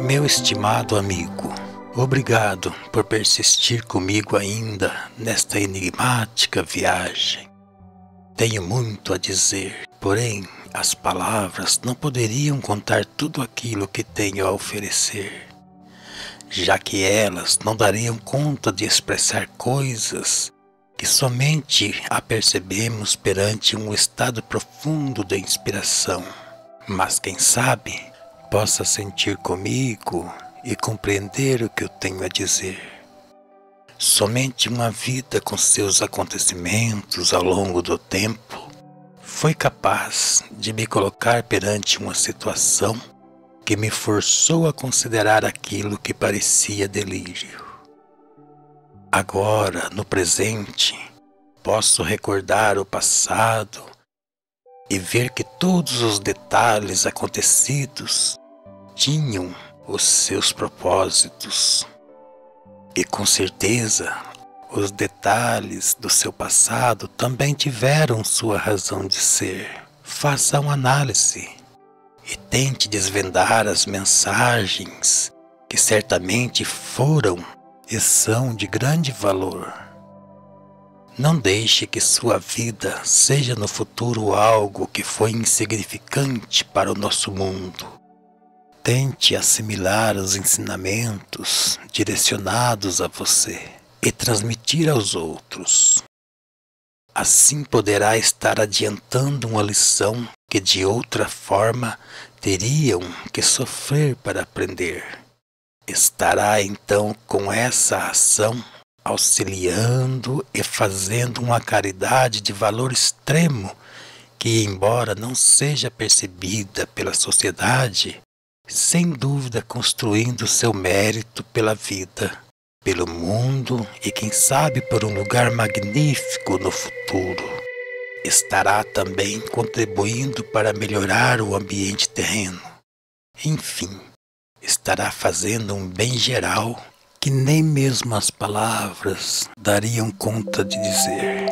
Meu estimado amigo, obrigado por persistir comigo ainda nesta enigmática viagem. Tenho muito a dizer, porém as palavras não poderiam contar tudo aquilo que tenho a oferecer, já que elas não dariam conta de expressar coisas que somente a percebemos perante um estado profundo de inspiração. Mas quem sabe possa sentir comigo e compreender o que eu tenho a dizer. Somente uma vida com seus acontecimentos ao longo do tempo foi capaz de me colocar perante uma situação que me forçou a considerar aquilo que parecia delírio. Agora, no presente, posso recordar o passado e ver que todos os detalhes acontecidos tinham os seus propósitos. E com certeza, os detalhes do seu passado também tiveram sua razão de ser. Faça uma análise e tente desvendar as mensagens que certamente foram e são de grande valor. Não deixe que sua vida seja no futuro algo que foi insignificante para o nosso mundo. Tente assimilar os ensinamentos direcionados a você e transmitir aos outros. Assim poderá estar adiantando uma lição que de outra forma teriam que sofrer para aprender. Estará então com essa ação auxiliando e fazendo uma caridade de valor extremo que, embora não seja percebida pela sociedade, sem dúvida construindo seu mérito pela vida, pelo mundo e quem sabe por um lugar magnífico no futuro. Estará também contribuindo para melhorar o ambiente terreno. Enfim, estará fazendo um bem geral que nem mesmo as palavras dariam conta de dizer.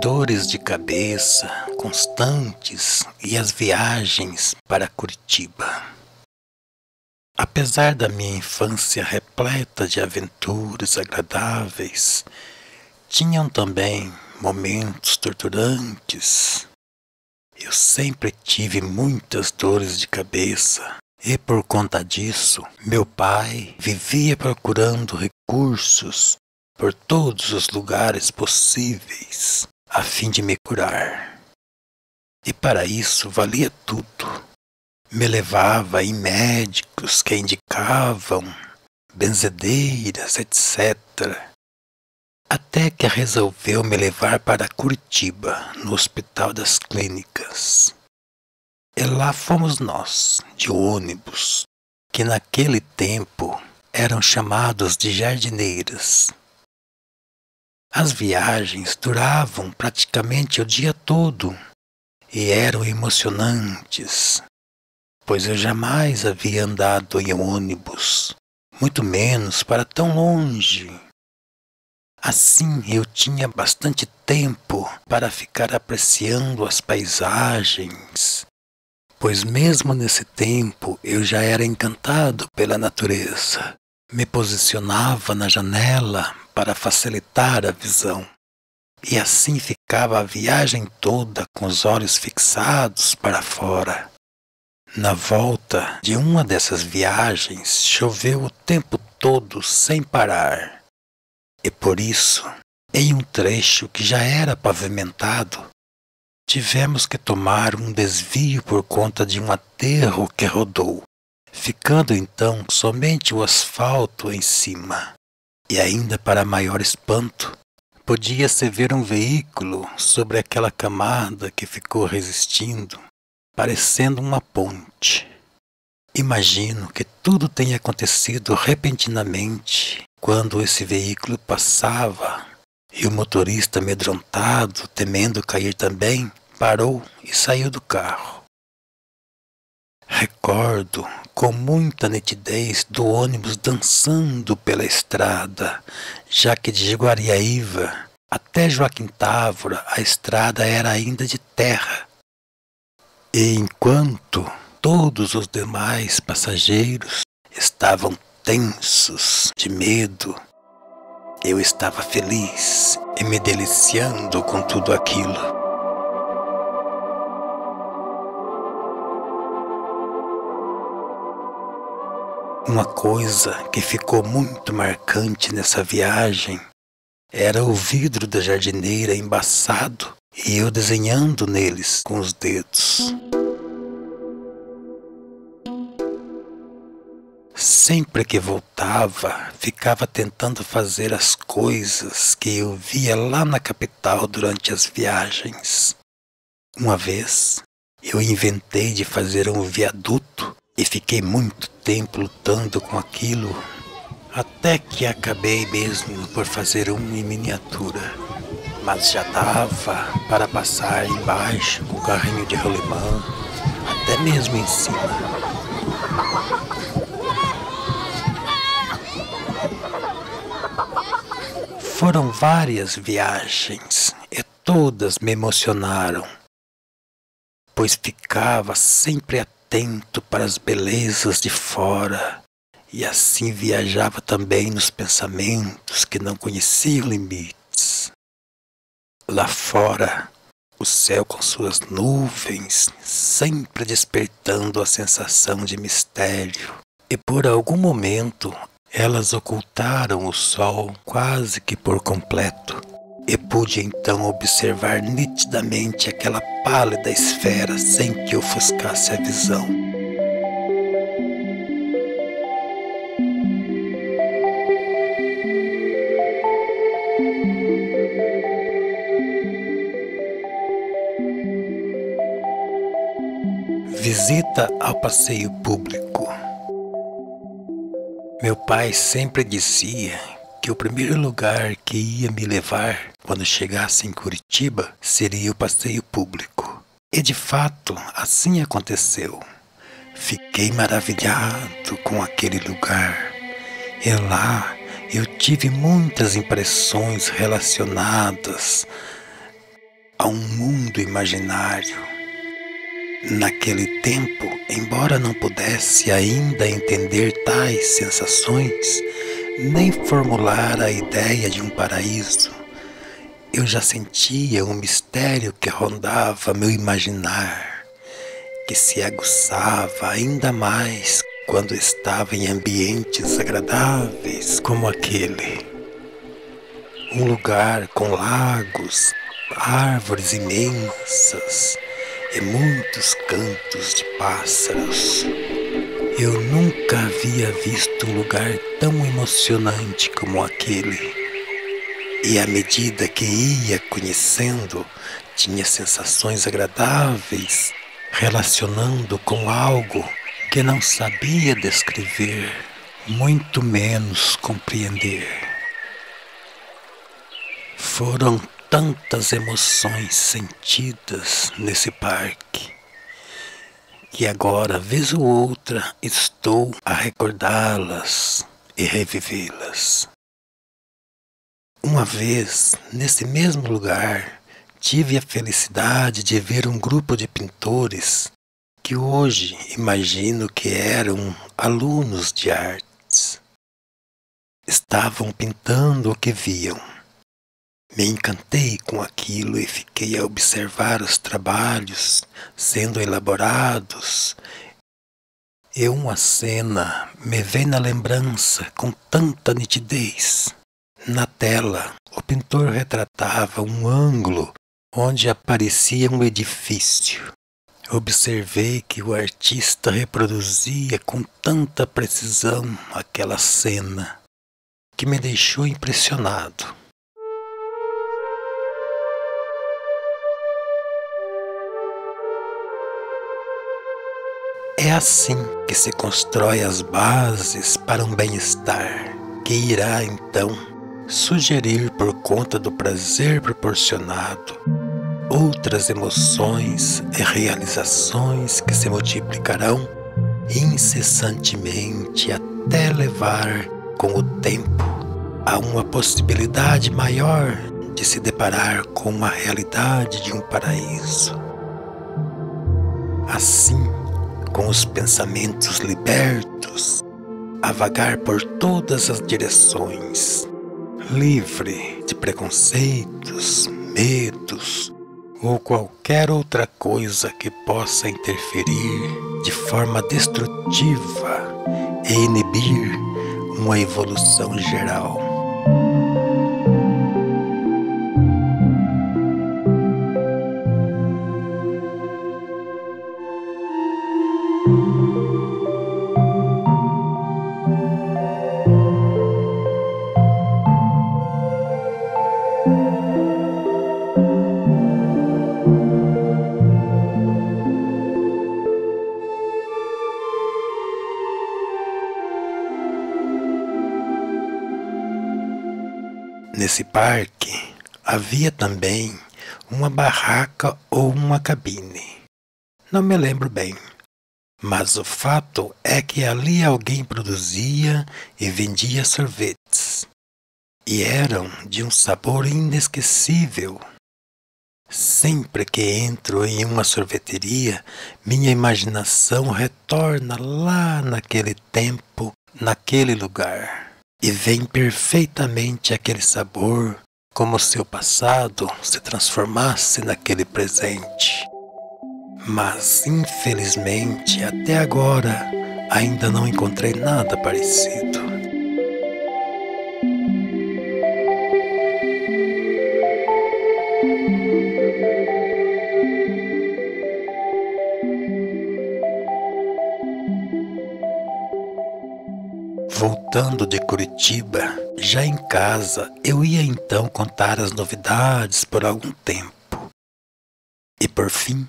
Dores de cabeça constantes e as viagens para Curitiba. Apesar da minha infância repleta de aventuras agradáveis, tinham também momentos torturantes. Eu sempre tive muitas dores de cabeça e por conta disso, meu pai vivia procurando recursos por todos os lugares possíveis a fim de me curar. E para isso valia tudo. Me levava em médicos que indicavam benzedeiras, etc. Até que resolveu me levar para Curitiba, no Hospital das Clínicas. E lá fomos nós, de ônibus, que naquele tempo eram chamados de jardineiras. As viagens duravam praticamente o dia todo e eram emocionantes, pois eu jamais havia andado em ônibus, muito menos para tão longe. Assim eu tinha bastante tempo para ficar apreciando as paisagens, pois mesmo nesse tempo eu já era encantado pela natureza. Me posicionava na janela para facilitar a visão, e assim ficava a viagem toda com os olhos fixados para fora. Na volta de uma dessas viagens, choveu o tempo todo sem parar. E por isso, em um trecho que já era pavimentado, tivemos que tomar um desvio por conta de um aterro que rodou, ficando então somente o asfalto em cima. E ainda para maior espanto, podia-se ver um veículo sobre aquela camada que ficou resistindo, parecendo uma ponte. Imagino que tudo tenha acontecido repentinamente quando esse veículo passava e o motorista, amedrontado, temendo cair também, parou e saiu do carro. Recordo com muita nitidez do ônibus dançando pela estrada, já que de Jaguariaíva até Joaquim Távora a estrada era ainda de terra. E enquanto todos os demais passageiros estavam tensos de medo, eu estava feliz e me deliciando com tudo aquilo. Uma coisa que ficou muito marcante nessa viagem era o vidro da jardineira embaçado e eu desenhando neles com os dedos. Sempre que voltava, ficava tentando fazer as coisas que eu via lá na capital durante as viagens. Uma vez, eu inventei de fazer um viaduto e fiquei muito tempo lutando com aquilo, até que acabei mesmo por fazer um em miniatura. Mas já dava para passar embaixo com o carrinho de rolimã, até mesmo em cima. Foram várias viagens e todas me emocionaram, pois ficava sempre atento para as belezas de fora e assim viajava também nos pensamentos que não conheciam limites. Lá fora, o céu com suas nuvens, sempre despertando a sensação de mistério, e por algum momento elas ocultaram o sol quase que por completo, e pude então observar nitidamente aquela pálida esfera sem que ofuscasse a visão. Visita ao passeio público. Meu pai sempre dizia que o primeiro lugar que ia me levar quando chegasse em Curitiba seria o passeio público. E de fato, assim aconteceu. Fiquei maravilhado com aquele lugar. E lá eu tive muitas impressões relacionadas a um mundo imaginário. Naquele tempo, embora não pudesse ainda entender tais sensações, nem formular a ideia de um paraíso, eu já sentia um mistério que rondava meu imaginar, que se aguçava ainda mais quando estava em ambientes agradáveis como aquele. Um lugar com lagos, árvores imensas e muitos cantos de pássaros. Eu nunca havia visto um lugar tão emocionante como aquele. E à medida que ia conhecendo, tinha sensações agradáveis, relacionando com algo que não sabia descrever, muito menos compreender. Foram tantas emoções sentidas nesse parque, que agora, vez ou outra, estou a recordá-las e revivê-las. Uma vez, nesse mesmo lugar, tive a felicidade de ver um grupo de pintores que hoje imagino que eram alunos de artes. Estavam pintando o que viam. Me encantei com aquilo e fiquei a observar os trabalhos sendo elaborados E uma cena me vem na lembrança com tanta nitidez. Na tela, o pintor retratava um ângulo onde aparecia um edifício. Observei que o artista reproduzia com tanta precisão aquela cena, que me deixou impressionado. É assim que se constrói as bases para um bem-estar, que irá então sugerir, por conta do prazer proporcionado, outras emoções e realizações que se multiplicarão incessantemente até levar, com o tempo, a uma possibilidade maior de se deparar com uma realidade de um paraíso. Assim, com os pensamentos libertos, a vagar por todas as direções, livre de preconceitos, medos ou qualquer outra coisa que possa interferir de forma destrutiva e inibir uma evolução geral. Nesse parque havia também uma barraca ou uma cabine. Não me lembro bem, mas o fato é que ali alguém produzia e vendia sorvetes, e eram de um sabor inesquecível. Sempre que entro em uma sorveteria, minha imaginação retorna lá naquele tempo, naquele lugar. E vem perfeitamente aquele sabor, como se o passado se transformasse naquele presente. Mas, infelizmente, até agora, ainda não encontrei nada parecido. Voltando de Curitiba, já em casa, eu ia então contar as novidades por algum tempo. E por fim,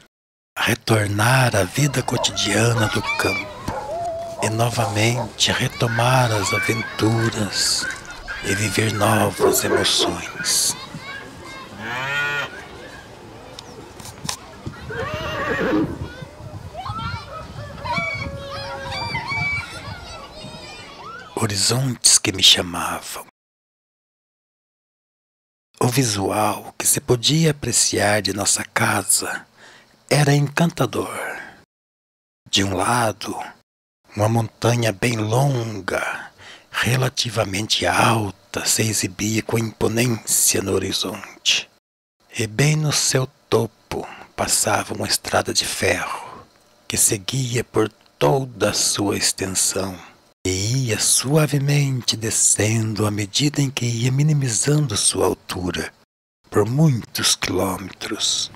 retornar à vida cotidiana do campo. E novamente retomar as aventuras e viver novas emoções. Horizontes que me chamavam. O visual que se podia apreciar de nossa casa era encantador. De um lado, uma montanha bem longa, relativamente alta, se exibia com imponência no horizonte. E bem no seu topo passava uma estrada de ferro, que seguia por toda a sua extensão. E ia suavemente descendo à medida em que ia minimizando sua altura, por muitos quilômetros.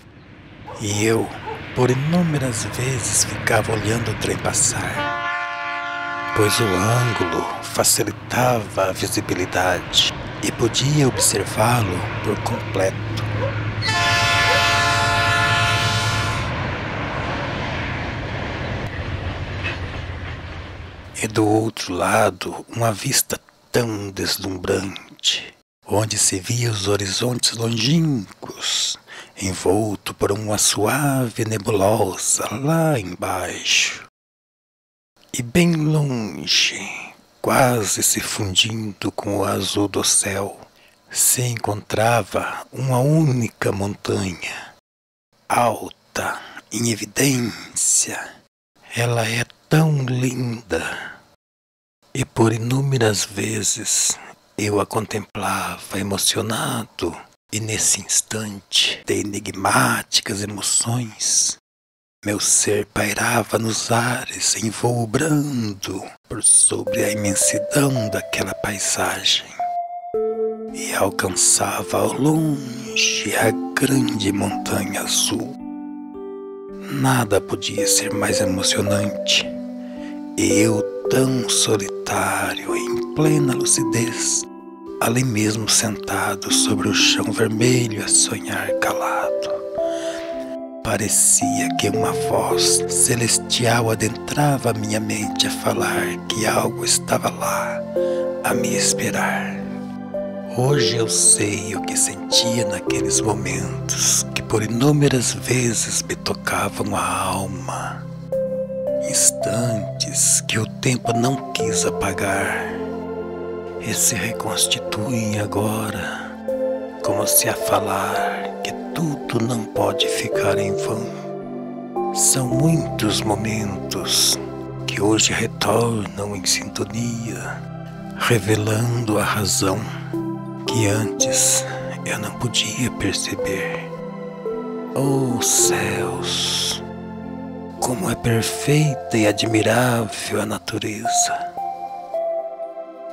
E eu, por inúmeras vezes, ficava olhando o trem passar, pois o ângulo facilitava a visibilidade e podia observá-lo por completo. E do outro lado, uma vista tão deslumbrante, onde se via os horizontes longínquos, envolto por uma suave nebulosa lá embaixo. E bem longe, quase se fundindo com o azul do céu, se encontrava uma única montanha, alta, em evidência. Ela é tão linda, e por inúmeras vezes eu a contemplava emocionado, e nesse instante de enigmáticas emoções, Meu ser pairava nos ares em voo brando por sobre a imensidão daquela paisagem e alcançava ao longe a grande montanha azul. Nada podia ser mais emocionante e eu tão solitário em plena lucidez, ali mesmo sentado sobre o chão vermelho a sonhar calado. Parecia que uma voz celestial adentrava minha mente a falar que algo estava lá a me esperar. Hoje eu sei o que sentia naqueles momentos que por inúmeras vezes me tocavam a alma. Instantes que o tempo não quis apagar e se reconstituem agora, como se a falar que tudo não pode ficar em vão. São muitos momentos que hoje retornam em sintonia, revelando a razão que antes eu não podia perceber. Oh céus, como é perfeita e admirável a natureza!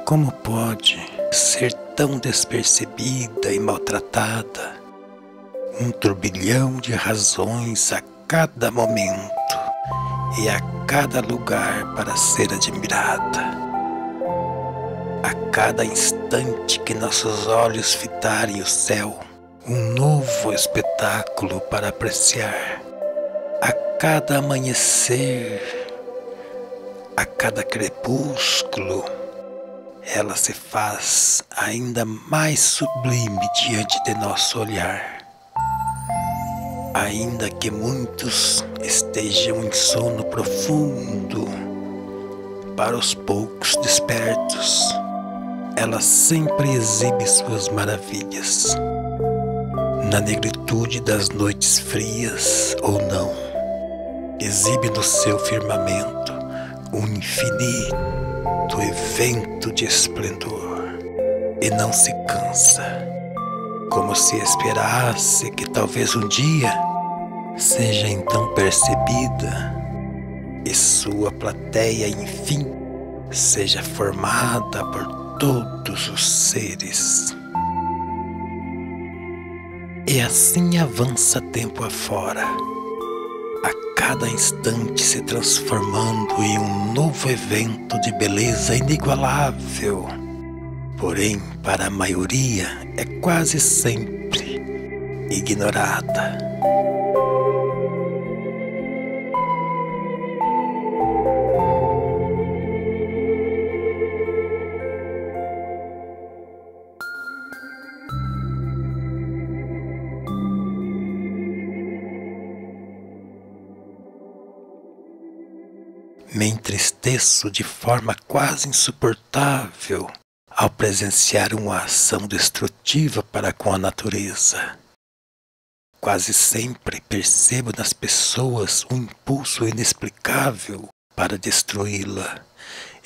Como pode ser tão despercebida e maltratada? Um turbilhão de razões a cada momento e a cada lugar para ser admirada. A cada instante que nossos olhos fitarem o céu, um novo espetáculo para apreciar. A cada amanhecer, a cada crepúsculo, ela se faz ainda mais sublime diante de nosso olhar. Ainda que muitos estejam em sono profundo, para os poucos despertos, ela sempre exibe suas maravilhas. Na negritude das noites frias ou não, exibe no seu firmamento um infinito evento de esplendor e não se cansa, como se esperasse que talvez um dia seja então percebida e sua plateia enfim seja formada por todos os seres. E assim avança tempo afora, a cada instante se transformando em um novo evento de beleza inigualável. Porém, para a maioria é quase sempre ignorada. Me entristeço de forma quase insuportável ao presenciar uma ação destrutiva para com a natureza. Quase sempre percebo nas pessoas um impulso inexplicável para destruí-la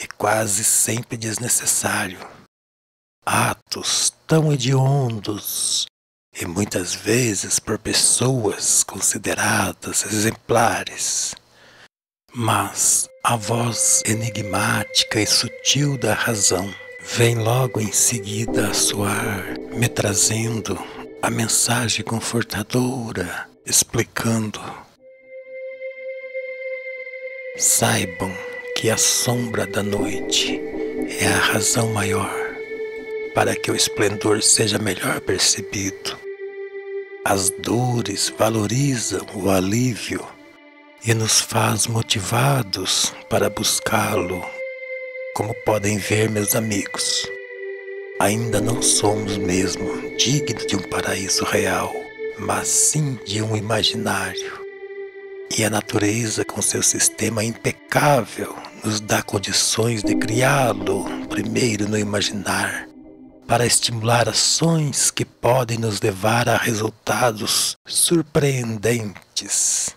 e quase sempre desnecessário. Atos tão hediondos e muitas vezes por pessoas consideradas exemplares. Mas a voz enigmática e sutil da razão vem logo em seguida a soar, me trazendo a mensagem confortadora, explicando: saibam que a sombra da noite é a razão maior para que o esplendor seja melhor percebido. As dores valorizam o alívio e nos faz motivados para buscá-lo. Como podem ver, meus amigos, ainda não somos mesmo dignos de um paraíso real, mas sim de um imaginário. E a natureza, com seu sistema impecável, nos dá condições de criá-lo primeiro no imaginar, para estimular ações que podem nos levar a resultados surpreendentes,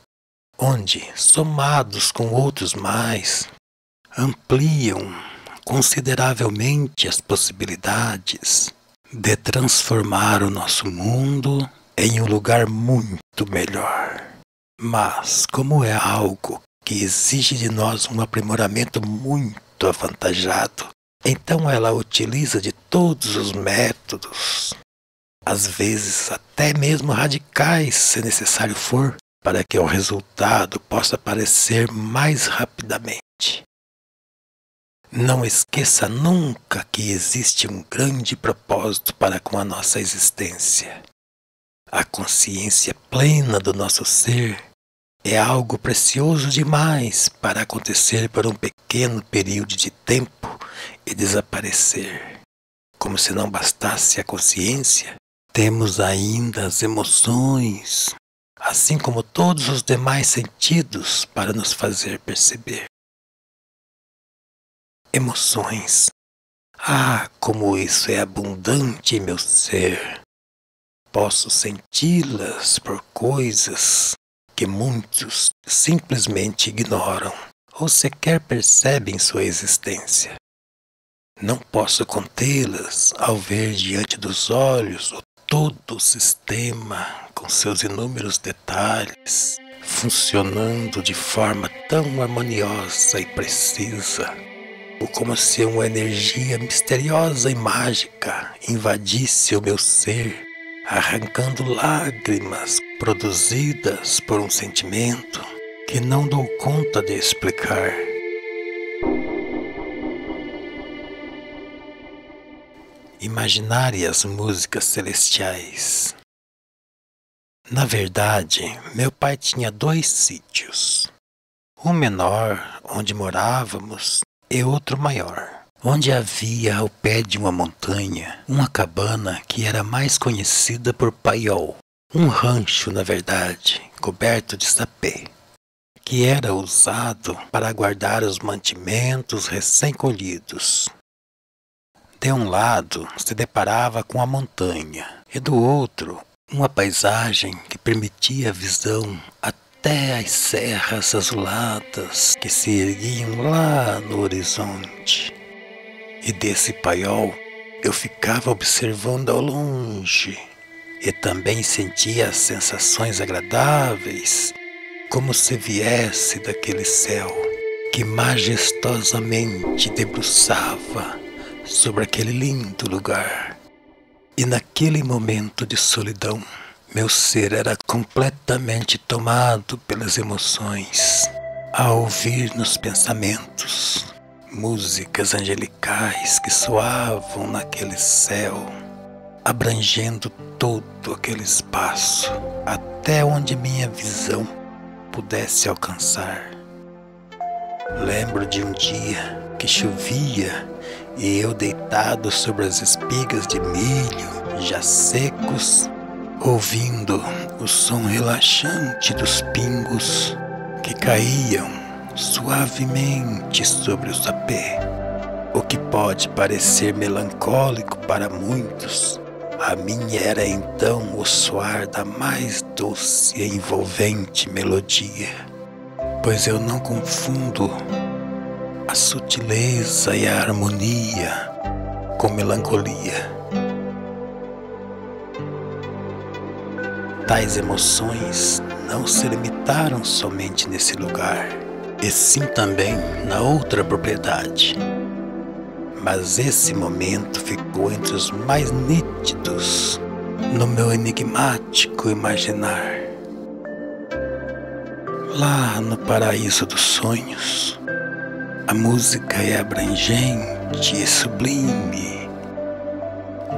onde, somados com outros mais, ampliam consideravelmente as possibilidades de transformar o nosso mundo em um lugar muito melhor. Mas, como é algo que exige de nós um aprimoramento muito avantajado, então ela utiliza de todos os métodos, às vezes até mesmo radicais, se necessário for, para que o resultado possa aparecer mais rapidamente. Não esqueça nunca que existe um grande propósito para com a nossa existência. A consciência plena do nosso ser é algo precioso demais para acontecer por um pequeno período de tempo e desaparecer. Como se não bastasse a consciência, temos ainda as emoções, assim como todos os demais sentidos para nos fazer perceber. Emoções. Ah, como isso é abundante em meu ser! Posso senti-las por coisas que muitos simplesmente ignoram ou sequer percebem sua existência. Não posso contê-las ao ver diante dos olhos todo o sistema com seus inúmeros detalhes funcionando de forma tão harmoniosa e precisa, ou como se uma energia misteriosa e mágica invadisse o meu ser, arrancando lágrimas produzidas por um sentimento que não dou conta de explicar. Imaginárias músicas celestiais. Na verdade, meu pai tinha 2 sítios. Um menor, onde morávamos, e outro maior, onde havia ao pé de uma montanha uma cabana que era mais conhecida por paiol, um rancho, na verdade, coberto de sapê, que era usado para guardar os mantimentos recém-colhidos. De um lado se deparava com a montanha, e do outro uma paisagem que permitia a visão até as serras azuladas que se erguiam lá no horizonte. E desse paiol eu ficava observando ao longe e também sentia as sensações agradáveis, como se viesse daquele céu que majestosamente debruçava sobre aquele lindo lugar. E naquele momento de solidão, meu ser era completamente tomado pelas emoções, a ouvir nos pensamentos músicas angelicais que soavam naquele céu, abrangendo todo aquele espaço, até onde minha visão pudesse alcançar. Lembro de um dia que chovia e eu deitado sobre as espigas de milho já secos, ouvindo o som relaxante dos pingos que caíam suavemente sobre o sapê. O que pode parecer melancólico para muitos, a mim era então o soar da mais doce e envolvente melodia, pois eu não confundo a sutileza e a harmonia com melancolia. Tais emoções não se limitaram somente nesse lugar, e sim também na outra propriedade. Mas esse momento ficou entre os mais nítidos no meu enigmático imaginar. Lá no paraíso dos sonhos, a música é abrangente e sublime,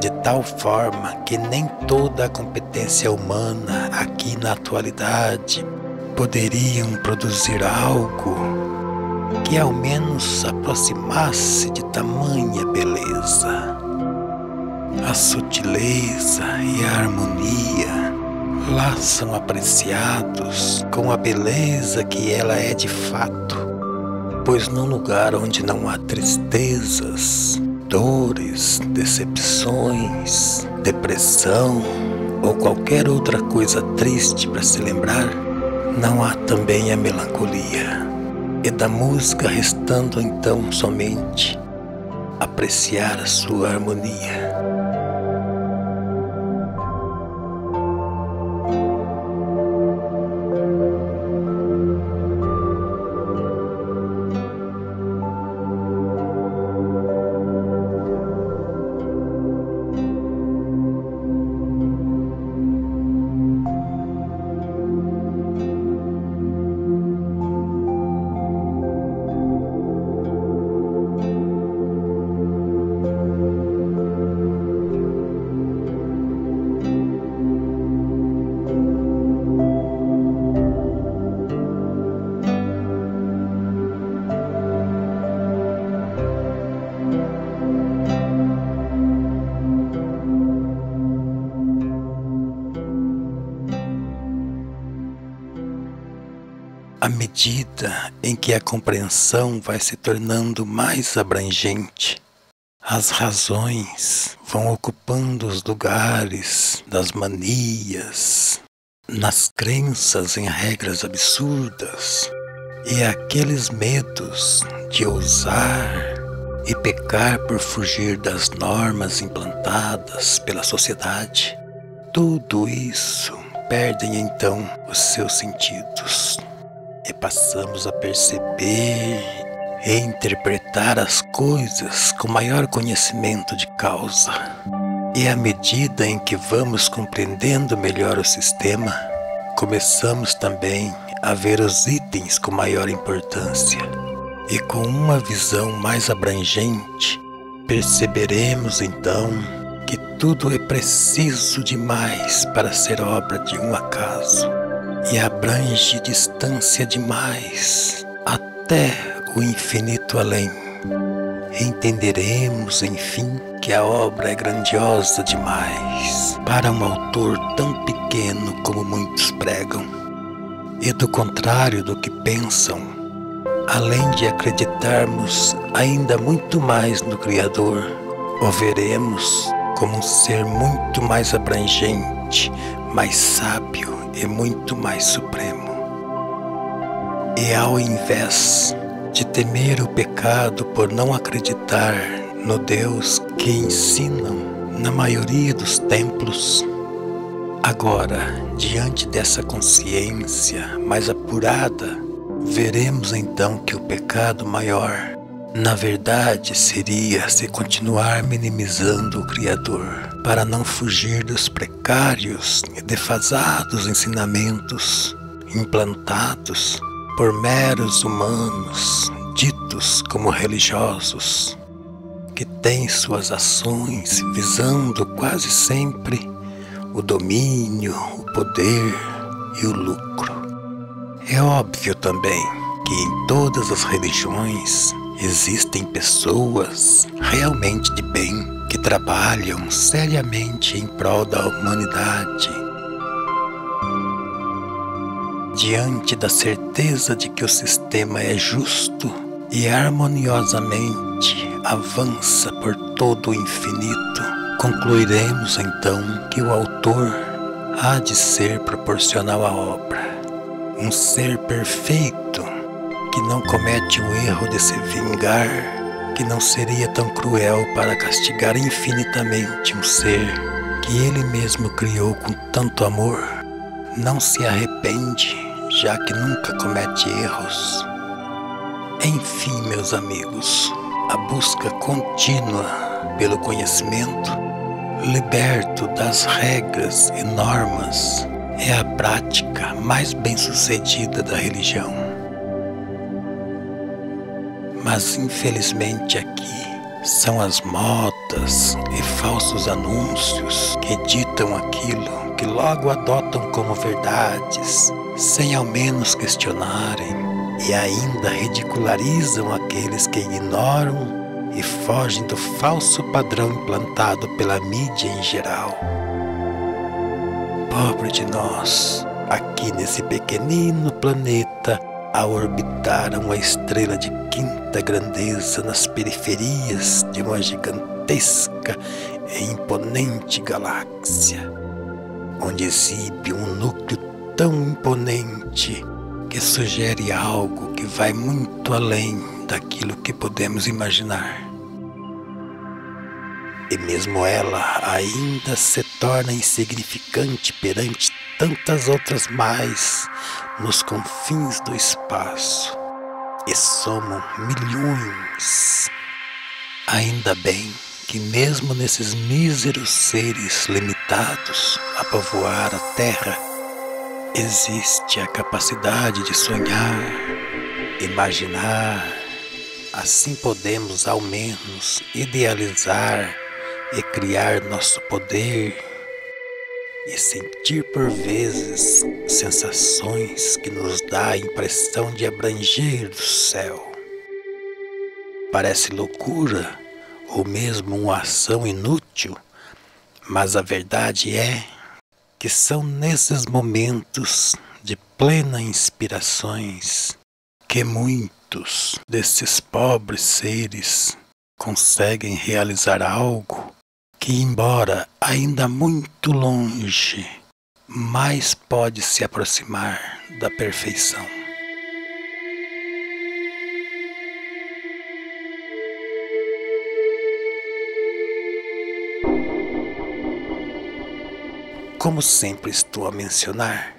de tal forma que nem toda a competência humana aqui na atualidade poderiam produzir algo que ao menos se aproximasse de tamanha beleza. A sutileza e a harmonia lá são apreciados com a beleza que ela é de fato, pois num lugar onde não há tristezas, dores, decepções, depressão ou qualquer outra coisa triste para se lembrar, não há também a melancolia, e da música restando então somente apreciar a sua harmonia. medida em que a compreensão vai se tornando mais abrangente, as razões vão ocupando os lugares das manias, nas crenças em regras absurdas, e aqueles medos de ousar e pecar por fugir das normas implantadas pela sociedade, tudo isso perdem então os seus sentidos e passamos a perceber e interpretar as coisas com maior conhecimento de causa. E à medida em que vamos compreendendo melhor o sistema, começamos também a ver os itens com maior importância. E com uma visão mais abrangente, perceberemos então que tudo é preciso demais para ser obra de um acaso, e abrange distância demais, até o infinito além. Entenderemos, enfim, que a obra é grandiosa demais para um autor tão pequeno como muitos pregam. E do contrário do que pensam, além de acreditarmos ainda muito mais no Criador, o veremos como um ser muito mais abrangente, mais sábio e muito mais supremo. E ao invés de temer o pecado por não acreditar no Deus que ensinam na maioria dos templos, agora, diante dessa consciência mais apurada, veremos então que o pecado maior, na verdade, seria se continuar minimizando o Criador, para não fugir dos precários e defasados ensinamentos implantados por meros humanos, ditos como religiosos, que têm suas ações visando quase sempre o domínio, o poder e o lucro. É óbvio também que em todas as religiões existem pessoas realmente de bem que trabalham seriamente em prol da humanidade. Diante da certeza de que o sistema é justo e harmoniosamente avança por todo o infinito, concluiremos então que o autor há de ser proporcional à obra. Um ser perfeito, que não comete o erro de se vingar, que não seria tão cruel para castigar infinitamente um ser que ele mesmo criou com tanto amor, não se arrepende, já que nunca comete erros. Enfim, meus amigos, a busca contínua pelo conhecimento, liberto das regras e normas, é a prática mais bem-sucedida da religião. Mas infelizmente aqui são as modas e falsos anúncios que ditam aquilo que logo adotam como verdades, sem ao menos questionarem, e ainda ridicularizam aqueles que ignoram e fogem do falso padrão implantado pela mídia em geral. Pobre de nós, aqui nesse pequenino planeta, a orbitar uma estrela de quinta grandeza nas periferias de uma gigantesca e imponente galáxia, onde exibe um núcleo tão imponente que sugere algo que vai muito além daquilo que podemos imaginar. E mesmo ela ainda se torna insignificante perante tantas outras mais nos confins do espaço, e somam milhões. Ainda bem que mesmo nesses míseros seres limitados a povoar a Terra, existe a capacidade de sonhar, imaginar. Assim podemos ao menos idealizar e criar nosso poder e sentir por vezes sensações que nos dá a impressão de abranger do céu. Parece loucura ou mesmo uma ação inútil, mas a verdade é que são nesses momentos de plena inspirações que muitos desses pobres seres conseguem realizar algo que, embora ainda muito longe, mais pode se aproximar da perfeição. Como sempre estou a mencionar,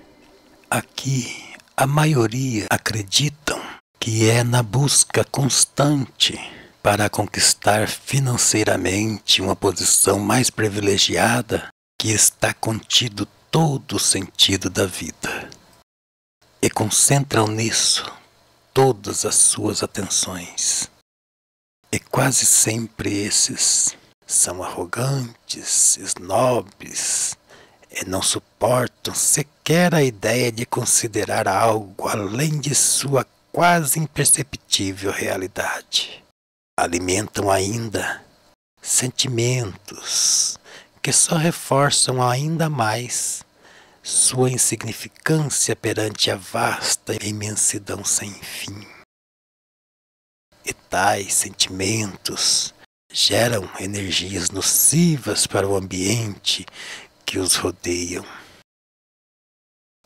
aqui a maioria acreditam que é na busca constante para conquistar financeiramente uma posição mais privilegiada que está contido todo o sentido da vida. E concentram nisso todas as suas atenções. E quase sempre esses são arrogantes, snobs, e não suportam sequer a ideia de considerar algo além de sua quase imperceptível realidade. Alimentam ainda sentimentos que só reforçam ainda mais sua insignificância perante a vasta imensidão sem fim. E tais sentimentos geram energias nocivas para o ambiente que os rodeiam.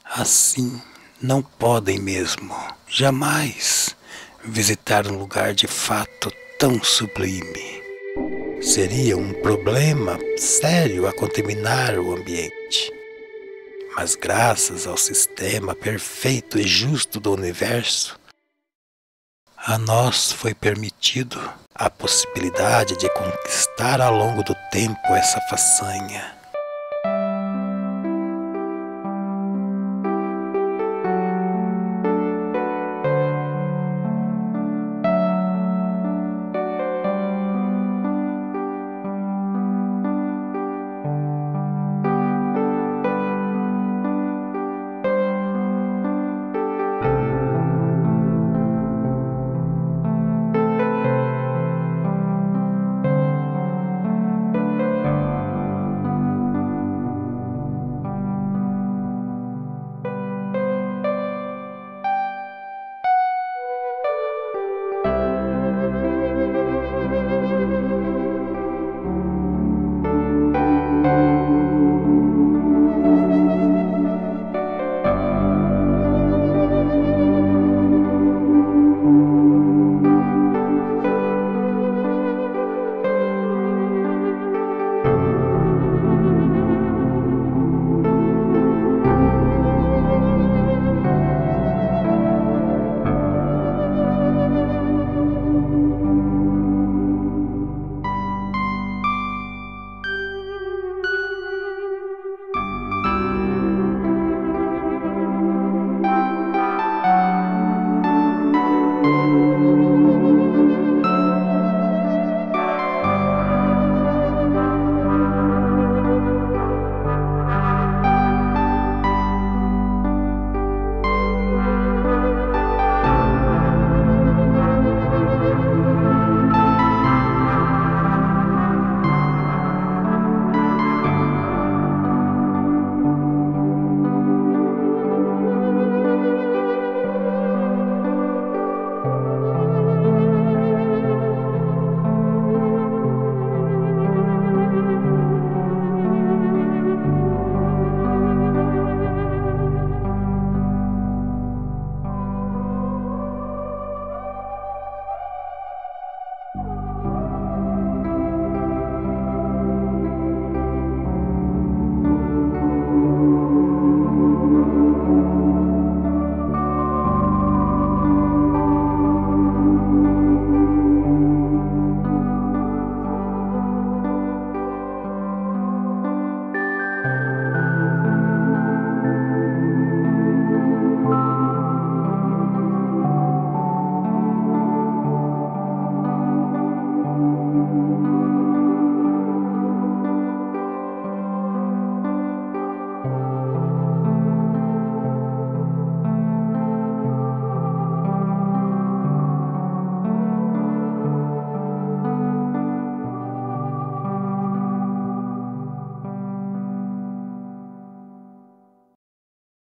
Assim, não podem mesmo, jamais, visitar um lugar de fato tão sublime. Seria um problema sério a contaminar o ambiente. Mas graças ao sistema perfeito e justo do universo, a nós foi permitido a possibilidade de conquistar ao longo do tempo essa façanha.